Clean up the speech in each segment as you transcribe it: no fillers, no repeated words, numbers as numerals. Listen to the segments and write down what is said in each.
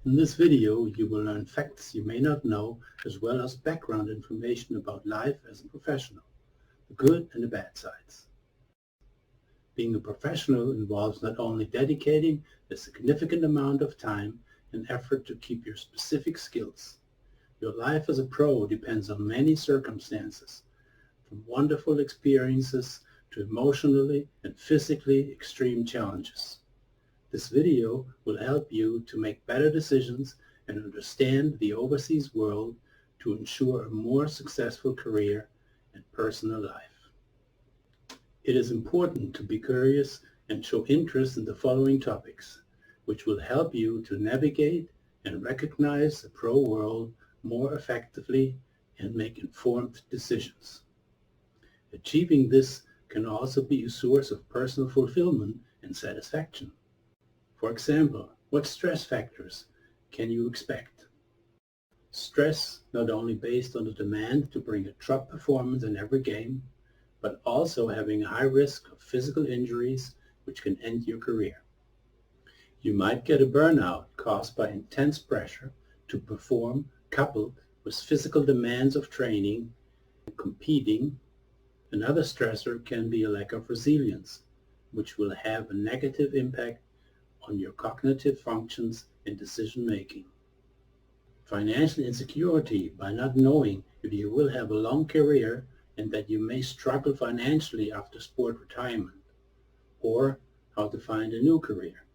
In this video, you will learn facts you may not know, as well as background information about life as a professional, the good and the bad sides. Being a professional involves not only dedicating a significant amount of time and effort to keep your specific skills. Your life as a pro depends on many circumstances, from wonderful experiences to emotionally and physically extreme challenges. This video will help you to make better decisions and understand the overseas world to ensure a more successful career and personal life. It is important to be curious and show interest in the following topics, which will help you to navigate and recognize the pro world more effectively and make informed decisions. Achieving this can also be a source of personal fulfillment and satisfaction. For example, what stress factors can you expect? Stress not only based on the demand to bring a top performance in every game, but also having a high risk of physical injuries which can end your career. You might get a burnout caused by intense pressure to perform coupled with physical demands of training and competing. Another stressor can be a lack of resilience, which will have a negative impact on your cognitive functions and decision-making. Financial insecurity by not knowing if you will have a long career and that you may struggle financially after sport retirement, or how to find a new career.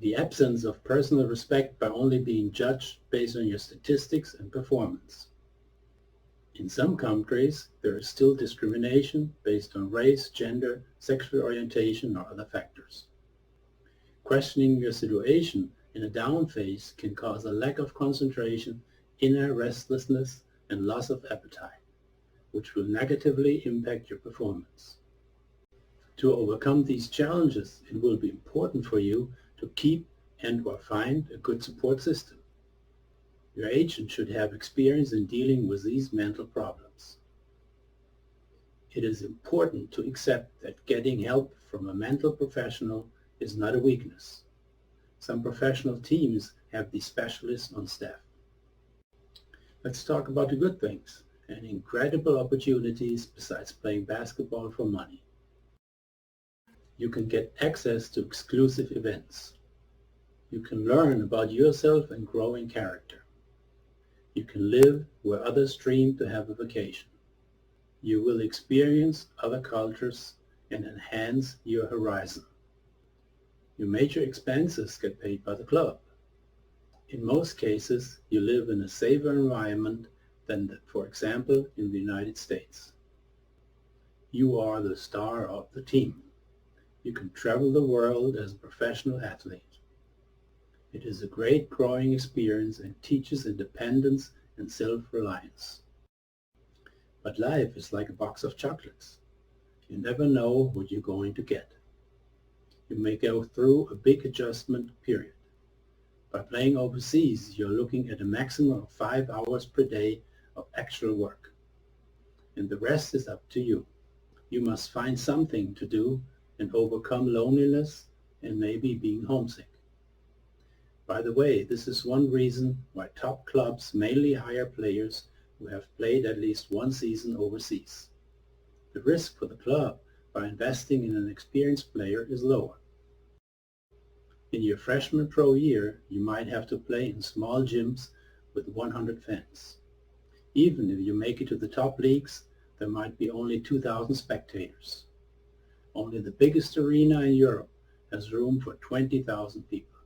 The absence of personal respect by only being judged based on your statistics and performance. In some countries, there is still discrimination based on race, gender, sexual orientation, or other factors. Questioning your situation in a down phase can cause a lack of concentration, inner restlessness, and loss of appetite, which will negatively impact your performance. To overcome these challenges, it will be important for you to keep and/or find a good support system. Your agent should have experience in dealing with these mental problems. It is important to accept that getting help from a mental professional is not a weakness. Some professional teams have these specialists on staff. Let's talk about the good things and incredible opportunities besides playing basketball for money. You can get access to exclusive events. You can learn about yourself and grow in character. You can live where others dream to have a vacation. You will experience other cultures and enhance your horizon. Your major expenses get paid by the club. In most cases, you live in a safer environment than, for example, in the United States. You are the star of the team. You can travel the world as a professional athlete. It is a great growing experience and teaches independence and self-reliance. But life is like a box of chocolates. You never know what you're going to get. You may go through a big adjustment period. By playing overseas, you're looking at a maximum of 5 hours per day of actual work. And the rest is up to you. You must find something to do and overcome loneliness and maybe being homesick. By the way, this is one reason why top clubs mainly hire players who have played at least one season overseas. The risk for the club by investing in an experienced player is lower. In your freshman pro year, you might have to play in small gyms with 100 fans. Even if you make it to the top leagues, there might be only 2,000 spectators. Only the biggest arena in Europe has room for 20,000 people.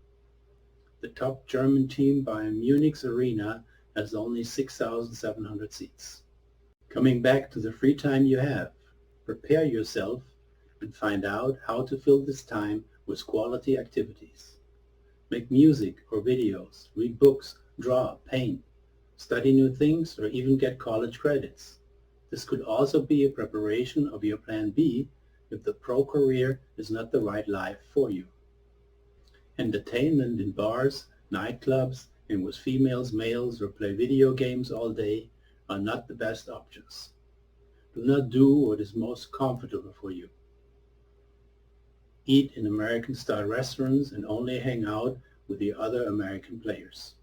The top German team, Bayern Munich's arena, has only 6,700 seats. Coming back to the free time you have, prepare yourself and find out how to fill this time with quality activities. Make music or videos, read books, draw, paint, study new things, or even get college credits. This could also be a preparation of your plan B if the pro career is not the right life for you. Entertainment in bars, nightclubs, and with females, males, or play video games all day are not the best options. Do not do what is most comfortable for you. Eat in American-style restaurants and only hang out with the other American players.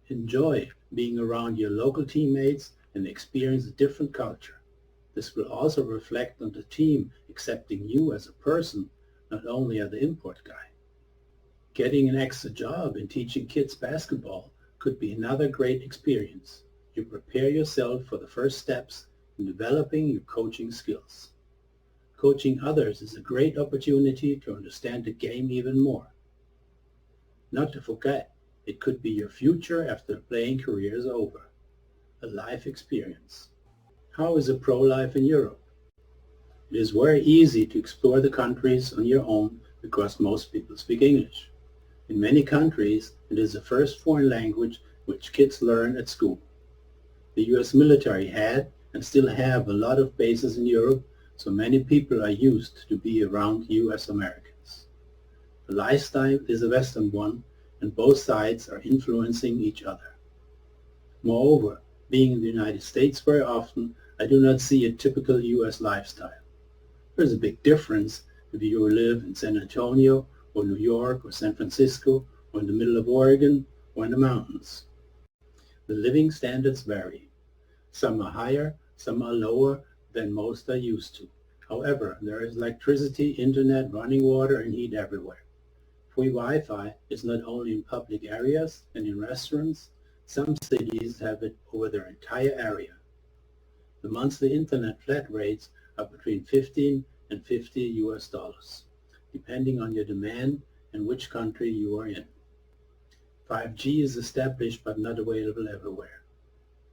Enjoy being around your local teammates and experience a different culture. This will also reflect on the team accepting you as a person, not only as the import guy. Getting an extra job in teaching kids basketball could be another great experience. You prepare yourself for the first steps in developing your coaching skills. Coaching others is a great opportunity to understand the game even more. Not to forget, it could be your future after the playing career is over. A life experience. How is a pro life in Europe? It is very easy to explore the countries on your own because most people speak English. In many countries, it is the first foreign language which kids learn at school. The US military had and still have a lot of bases in Europe, so many people are used to be around US Americans. The lifestyle is a Western one, and both sides are influencing each other. Moreover, being in the United States very often, I do not see a typical US lifestyle. There is a big difference if you live in San Antonio or New York or San Francisco or in the middle of Oregon or in the mountains. The living standards vary. Some are higher, some are lower than most are used to. However, there is electricity, internet, running water, and heat everywhere. Free Wi-Fi is not only in public areas and in restaurants, some cities have it over their entire area. The monthly internet flat rates are between $15 and $50 US, depending on your demand and which country you are in. 5G is established but not available everywhere.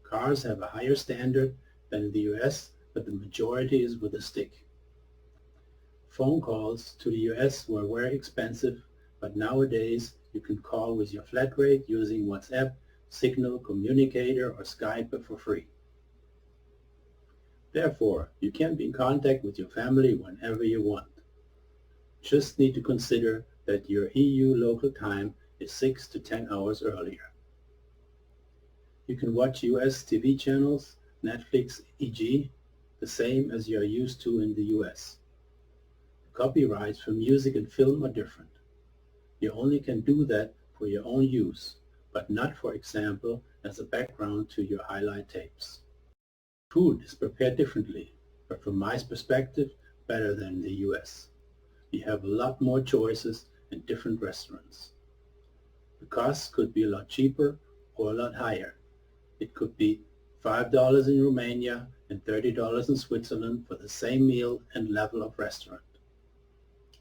Cars have a higher standard than in the US, but the majority is with a stick. Phone calls to the US were very expensive, but nowadays you can call with your flat rate using WhatsApp, Signal, Communicator, or Skype for free. Therefore, you can be in contact with your family whenever you want. Just need to consider that your EU local time is 6 to 10 hours earlier. You can watch US TV channels, Netflix, e.g., the same as you are used to in the US. Copyrights for music and film are different. You only can do that for your own use, but not, for example, as a background to your highlight tapes. Food is prepared differently, but from my perspective, better than in the US. You have a lot more choices and different restaurants. The costs could be a lot cheaper or a lot higher. It could be $5 in Romania and $30 in Switzerland for the same meal and level of restaurant.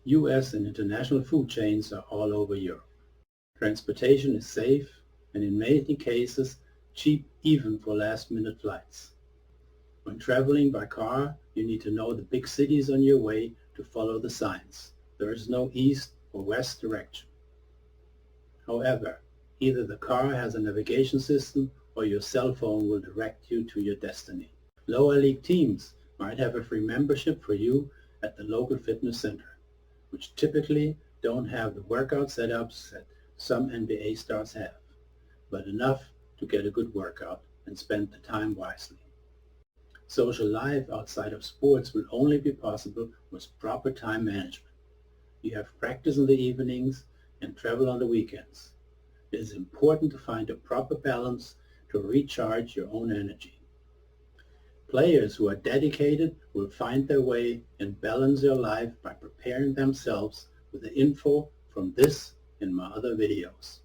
US and international food chains are all over Europe. Transportation is safe and in many cases cheap even for last-minute flights. When traveling by car, you need to know the big cities on your way to follow the signs. There is no east or west direction. However, either the car has a navigation system or your cell phone will direct you to your destiny. Lower league teams might have a free membership for you at the local fitness center, which typically don't have the workout setups that some NBA stars have, but enough to get a good workout and spend the time wisely. Social life outside of sports will only be possible with proper time management. You have practice in the evenings and travel on the weekends. It is important to find a proper balance to recharge your own energy. Players who are dedicated will find their way and balance their life by preparing themselves with the info from this and my other videos.